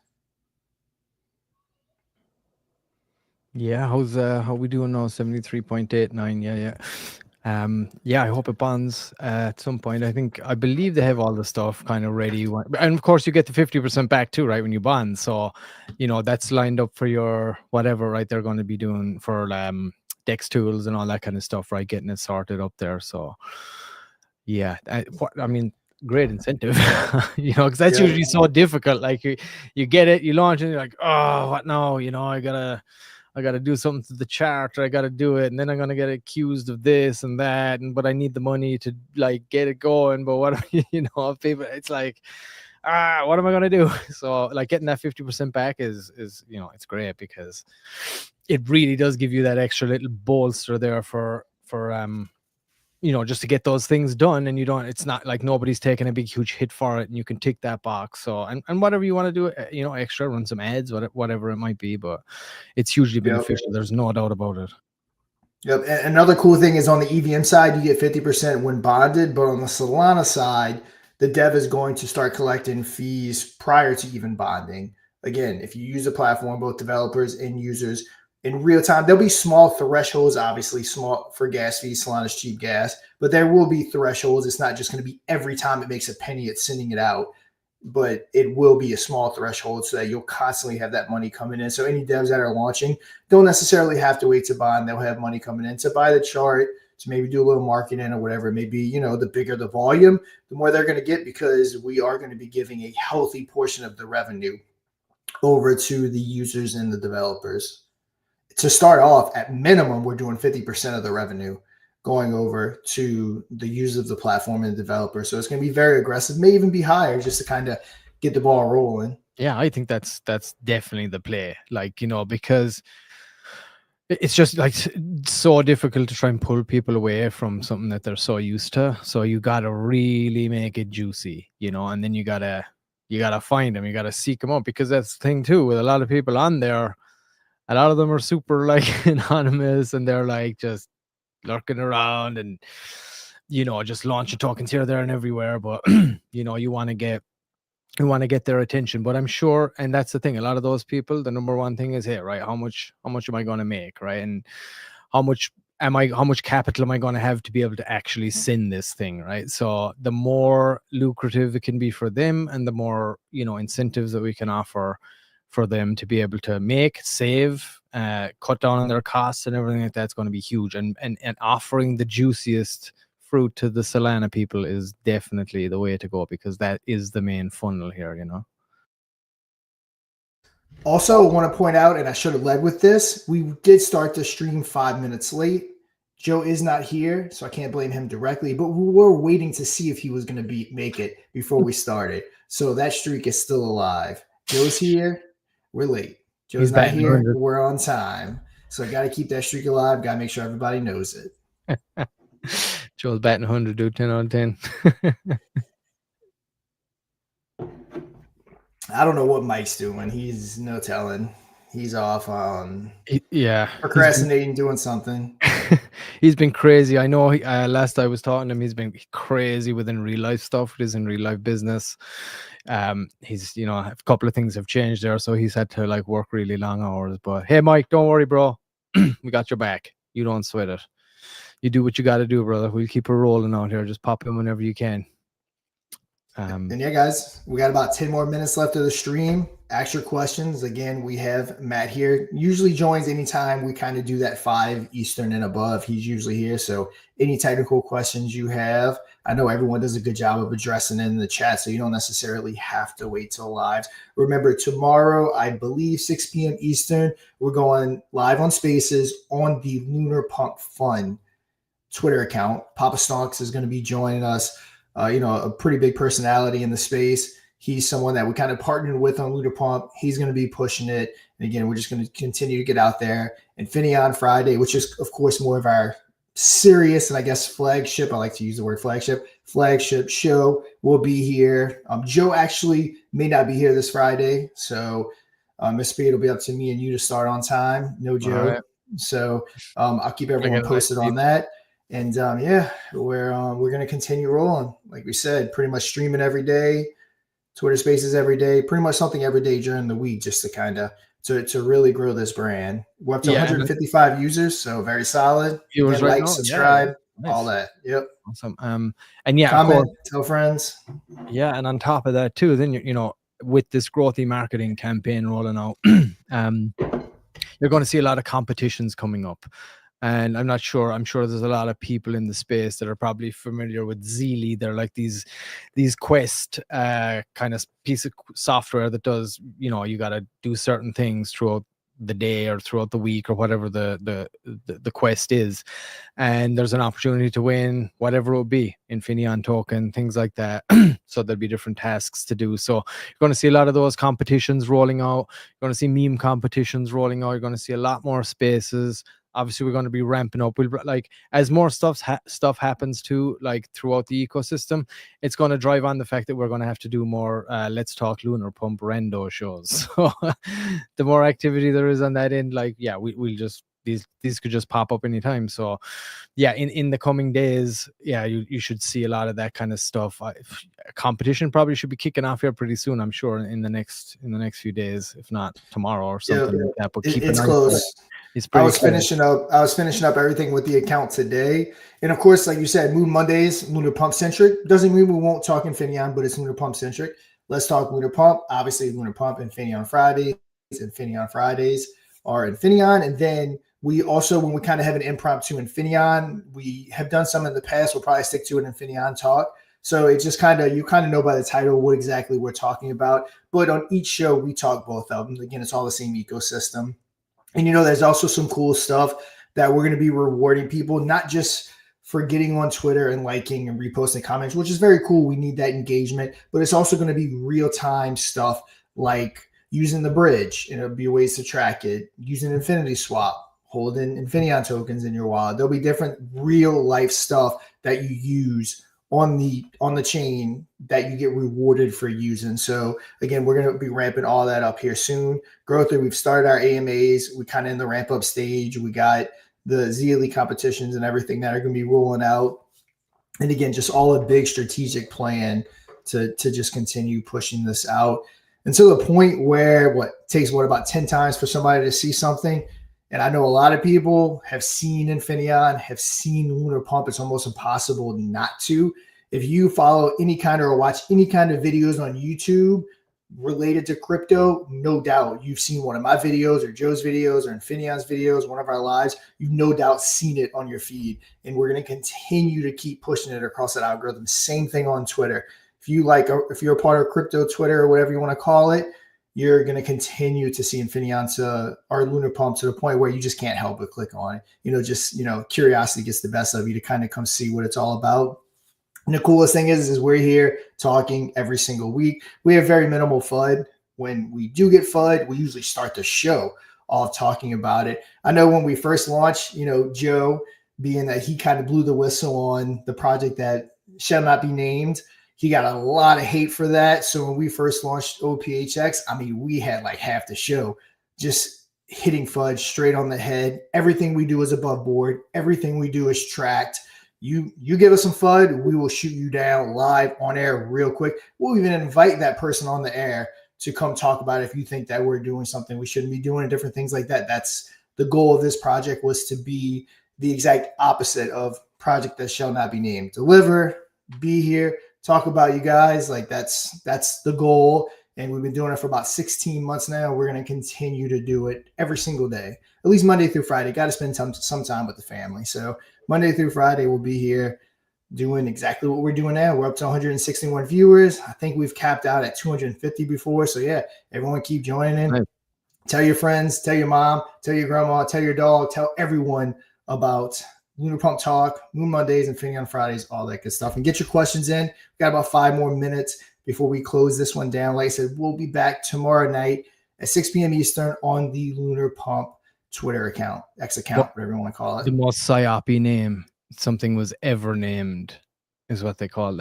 Yeah, how we doing now? 73.89. Yeah. I hope it bonds at some point. I believe they have all the stuff kind of ready, and of course you get the 50% back too, right, when you bond. So that's lined up for your whatever, right, they're going to be doing for Dex tools and all that kind of stuff, right, getting it sorted up there. So yeah, great incentive. Because that's usually so difficult. Like you get it, you launch and you're like, oh, what now? I got to do something to the chart, or I got to do it, and then I'm going to get accused of this and that, but I need the money to like get it going. But what, people, it's like, what am I going to do? So like getting that 50% back is it's great, because it really does give you that extra little bolster there for just to get those things done, and it's not like nobody's taking a big huge hit for it, and you can tick that box. So and whatever you want to do, extra, run some ads, whatever it might be, but it's hugely beneficial. There's no doubt about it. Yep. And another cool thing is on the EVM side, you get 50% when bonded, but on the Solana side, the dev is going to start collecting fees prior to even bonding. Again, if you use the platform, both developers and users in real time, there'll be small thresholds, obviously small for gas fees. Solana's cheap gas, but there will be thresholds. It's not just going to be every time it makes a penny, it's sending it out, but it will be a small threshold so that you'll constantly have that money coming in. So any devs that are launching don't necessarily have to wait to bond. They'll have money coming in to buy the chart, to maybe do a little marketing or whatever. Maybe, the bigger the volume, the more they're going to get, because we are going to be giving a healthy portion of the revenue over to the users and the developers. To start off, at minimum, we're doing 50% of the revenue going over to the users of the platform and the developer. So it's going to be very aggressive, may even be higher, just to kind of get the ball rolling. Yeah, I think that's definitely the play. Like, because it's just like so difficult to try and pull people away from something that they're so used to. So you got to really make it juicy, and then you got to find them, you got to seek them out, because that's the thing too with a lot of people on there. A lot of them are super like anonymous, and they're like just lurking around and just launching tokens here, there, and everywhere. But you want to get their attention. But I'm sure, and that's the thing, a lot of those people, the number one thing is, hey, right, how much am I going to make, right? And how much capital am I going to have to be able to actually send this thing, right? So the more lucrative it can be for them, and the more incentives that we can offer for them to be able to make, save, cut down on their costs and everything like that's going to be huge. And offering the juiciest fruit to the Solana people is definitely the way to go, because that is the main funnel here, Also, want to point out, and I should have led with this, we did start the stream 5 minutes late. Joe is not here, so I can't blame him directly, but we were waiting to see if he was going to make it before we started. So that streak is still alive. Joe's here. We're late. Joe's not here. 100. We're on time. So I got to keep that streak alive. Got to make sure everybody knows it. Joe's batting 100, dude. 10 on 10. I don't know what Mike's doing. He's no telling. He's off on procrastinating, doing something. He's been crazy. I know. Last I was talking to him, he's been crazy within real life stuff. It is in real life business. He's a couple of things have changed there, so he's had to like work really long hours. But hey, Mike, don't worry, bro. We got your back. You don't sweat it. You do what you got to do, brother. We'll keep her rolling out here. Just pop in whenever you can. And yeah, guys, we got about 10 more minutes left of the stream. Ask your questions. Again, we have Matt here. Usually joins anytime we kind of do that 5 Eastern and above. He's usually here. So any technical questions you have, I know everyone does a good job of addressing in the chat, so you don't necessarily have to wait till live. Remember, tomorrow, I believe 6 p.m. Eastern, we're going live on Spaces on the LunarPumpFun Twitter account. Papa Stonks is going to be joining us. A pretty big personality in the space. He's someone that we kind of partnered with on LunarPump. He's going to be pushing it. And again, we're just going to continue to get out there. Infinity on Friday, which is, of course, more of our serious and I guess flagship. I like to use the word flagship show will be here. Joe actually may not be here this Friday. So Miss Speed, it'll be up to me and you to start on time. No Joe. Right. So I'll keep everyone posted on that. And we're going to continue rolling. Like we said, pretty much streaming every day, Twitter Spaces every day, pretty much something every day during the week, just to kind of to really grow this brand. We're up to 155 users, so very solid. Viewers right now. Subscribe, all that. Yep. Awesome. Comment, of course, tell friends. Yeah, and on top of that too, then with this growthy marketing campaign rolling out, you're going to see a lot of competitions coming up. And I'm sure there's a lot of people in the space that are probably familiar with Zeely. They're like these Quest kind of piece of software that does, you got to do certain things throughout the day or throughout the week or whatever the quest is. And there's an opportunity to win whatever it will be, Infineon token, things like that. So there'll be different tasks to do. So you're going to see a lot of those competitions rolling out. You're going to see meme competitions rolling out. You're going to see a lot more spaces. Obviously, we're going to be ramping up. We'll as more stuff happens too, like throughout the ecosystem, it's going to drive on the fact that we're going to have to do more Let's Talk LunarPump rando shows. So the more activity there is on that end, we'll just these could just pop up anytime. So yeah, in the coming days, yeah, you should see a lot of that kind of stuff. Competition probably should be kicking off here pretty soon, I'm sure, in the next few days, if not tomorrow or something like that. But keep It's an eye on it. close. It's I pretty was cool. finishing up everything with the account today. And of course, like you said, Moon Mondays, Lunar Pump centric. Doesn't mean we won't talk Infineon, but it's Lunar Pump centric. Let's talk Lunar Pump. Obviously, Lunar Pump, Infineon Fridays are Infineon. And then we also, when we kind of have an impromptu Infineon, we have done some in the past. We'll probably stick to an Infineon talk. So it's just you kind of know by the title what exactly we're talking about. But on each show, we talk both of them. Again, it's all the same ecosystem. And, there's also some cool stuff that we're going to be rewarding people, not just for getting on Twitter and liking and reposting comments, which is very cool. We need that engagement, but it's also going to be real-time stuff like using the bridge, and it'll be ways to track it, using Infinity Swap, holding Infineon tokens in your wallet. There'll be different real-life stuff that you use on the chain that you get rewarded for using. So again, we're going to be ramping all that up here soon. Growther, we've started our AMAs. We kind of in the ramp up stage. We got the Z Elite competitions and everything that are going to be rolling out. And again, just all a big strategic plan to just continue pushing this out until the point where it takes about 10 times for somebody to see something. And I know a lot of people have seen Infineon, have seen Lunar Pump. It's almost impossible not to. If you follow any kind or watch any kind of videos on YouTube related to crypto, no doubt you've seen one of my videos or Joe's videos or Infineon's videos, one of our lives. You've no doubt seen it on your feed. And we're going to continue to keep pushing it across that algorithm. Same thing on Twitter. If you're a part of crypto Twitter or whatever you want to call it, you're going to continue to see Infineon or Lunar Pump to the point where you just can't help but click on it. Curiosity gets the best of you to kind of come see what it's all about. And the coolest thing is we're here talking every single week. We have very minimal FUD. When we do get FUD, we usually start the show off talking about it. I know when we first launched, Joe, being that he kind of blew the whistle on the project that shall not be named, he got a lot of hate for that. So when we first launched OPHX, we had like half the show just hitting FUD straight on the head. Everything we do is above board. Everything we do is tracked. You give us some FUD, we will shoot you down live on air real quick. We'll even invite that person on the air to come talk about it if you think that we're doing something we shouldn't be doing and different things like that. That's the goal of this project, was to be the exact opposite of project that shall not be named. Deliver, be here, talk about you guys. Like that's the goal. And we've been doing it for about 16 months now. We're going to continue to do it every single day, at least Monday through Friday. Got to spend some time with the family. So Monday through Friday, we'll be here doing exactly what we're doing now. We're up to 161 viewers. I think we've capped out at 250 before. So yeah, everyone keep joining in. Right. Tell your friends, tell your mom, tell your grandma, tell your dog, tell everyone about Lunar Pump Talk, Moon Mondays, and Infineon Fridays, all that good stuff. And get your questions in. We've got about 5 more minutes before we close this one down. Like I said, we'll be back tomorrow night at 6 p.m. Eastern on the Lunar Pump Twitter account, X account, whatever you want to call it. The most psyoppy name something was ever named is what they call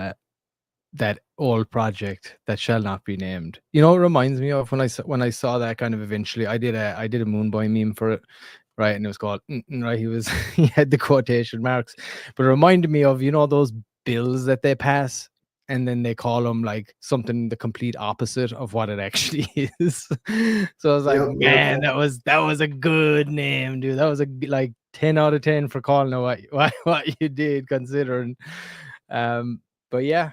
that old project that shall not be named. It reminds me of when I saw that kind of eventually. I did a Moon Boy meme for it. Right, and it was called right. He had the quotation marks, but it reminded me of those bills that they pass, and then they call them like something the complete opposite of what it actually is. So I was like, man, that was a good name, dude. That was like 10 out of 10 for calling it what you did, considering. But yeah,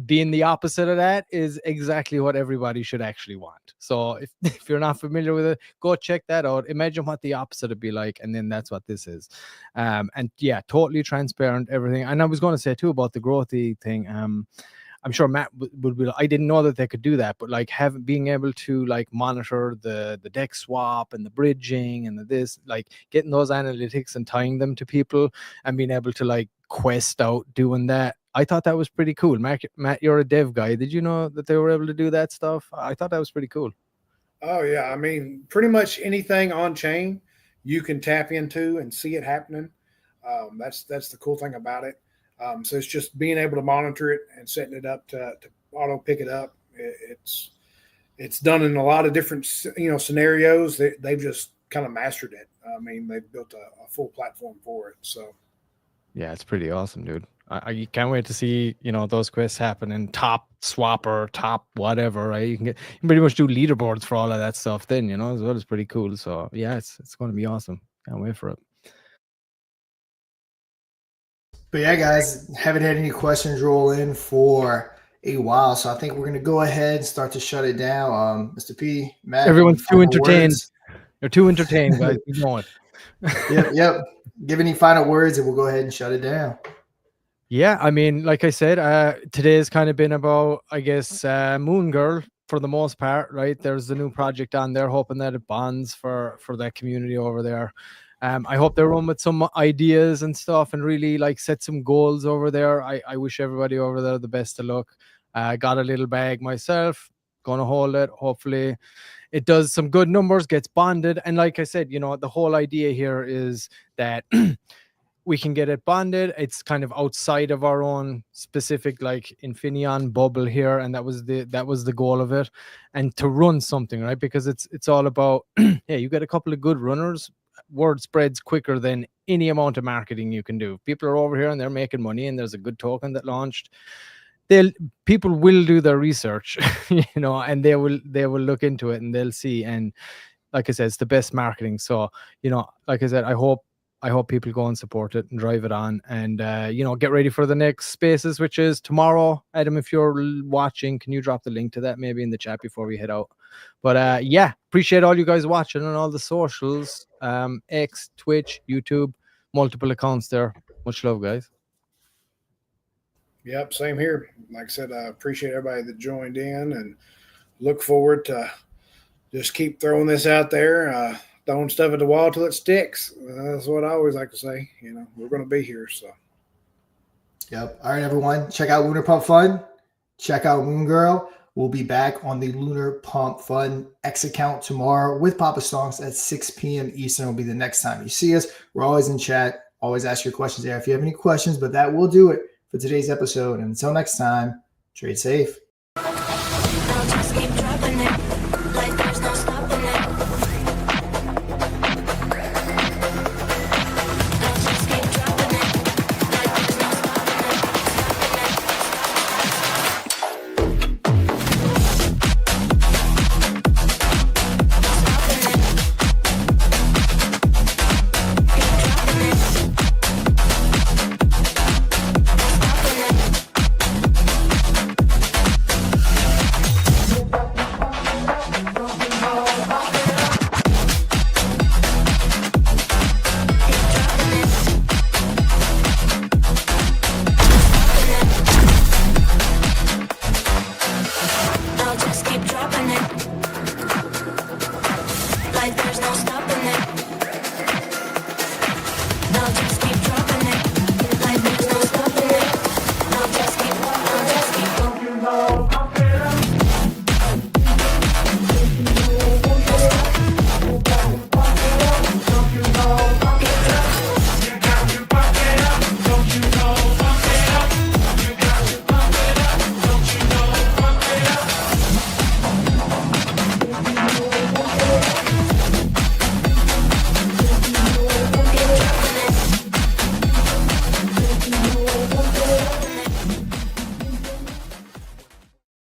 being the opposite of that is exactly what everybody should actually want. So if you're not familiar with it, go check that out. Imagine what the opposite would be like, and then that's what this is. And yeah, totally transparent, everything. And I was going to say too about the growthy thing. I'm sure Matt would be. I didn't know that they could do that, but like being able to like monitor the deck swap and the bridging and getting those analytics and tying them to people and being able to like quest out doing that. I thought that was pretty cool. Matt, you're a dev guy. Did you know that they were able to do that stuff? I thought that was pretty cool. Oh yeah, pretty much anything on chain you can tap into and see it happening. That's the cool thing about it. So it's just being able to monitor it and setting it up to auto pick it up. It's done in a lot of different scenarios. They've just kind of mastered it. I mean, they built a full platform for it. So Yeah, it's pretty awesome, dude. I can't wait to see, you know, those quests happen in top swapper, top whatever, right? You can pretty much do leaderboards for all of that stuff then, you know, as well. It's pretty cool. So yeah, it's going to be awesome. Can't wait for it. But yeah, guys, haven't had any questions roll in for a while, so I think we're gonna go ahead and start to shut it down. Mr. P, Matt, Everyone's any too final entertained. words? They're too entertained, guys. Keep going. Yep. Give any final words, and we'll go ahead and shut it down. Yeah, I mean, like I said, today's kind of been about, I guess, Moongirl for the most part, right? There's the new project on there, hoping that it bonds for that community over there. I hope they run with some ideas and stuff and really like set some goals over there. I wish everybody over there the best of luck. Got a little bag myself, gonna hold it. Hopefully it does some good numbers, gets bonded. And like I said, you know, the whole idea here is that we can get it bonded. It's kind of outside of our own specific like Infineon bubble here, and that was the goal of it, and to run something, right? Because it's all about yeah, you get a couple of good runners, word spreads quicker than any amount of marketing you can do. People are over here and they're making money, and there's a good token that launched. People will do their research, you know, and they will look into it and they'll see. And like I said, it's the best marketing. So, you know, like I said, I hope people go and support it and drive it on, and you know, get ready for the next spaces, which is tomorrow. Adam, if you're watching, can you drop the link to that maybe in the chat before we head out? But yeah, appreciate all you guys watching on all the socials, X, Twitch, YouTube, multiple accounts there. Much love, guys. yep, same here. Like I said, I appreciate everybody that joined in, and look forward to just keep throwing this out there. Throwing stuff at the wall till it sticks. That's what I always like to say. You know, we're going to be here. So, Yep. All right, everyone. Check out LunarPumpFun. Check out Moongirl. We'll be back on the LunarPumpFun X account tomorrow with Papa Stonks at 6 p.m. Eastern. Will be the next time you see us. We're always in chat. Always ask your questions there if you have any questions. But that will do it for today's episode. And until next time, trade safe.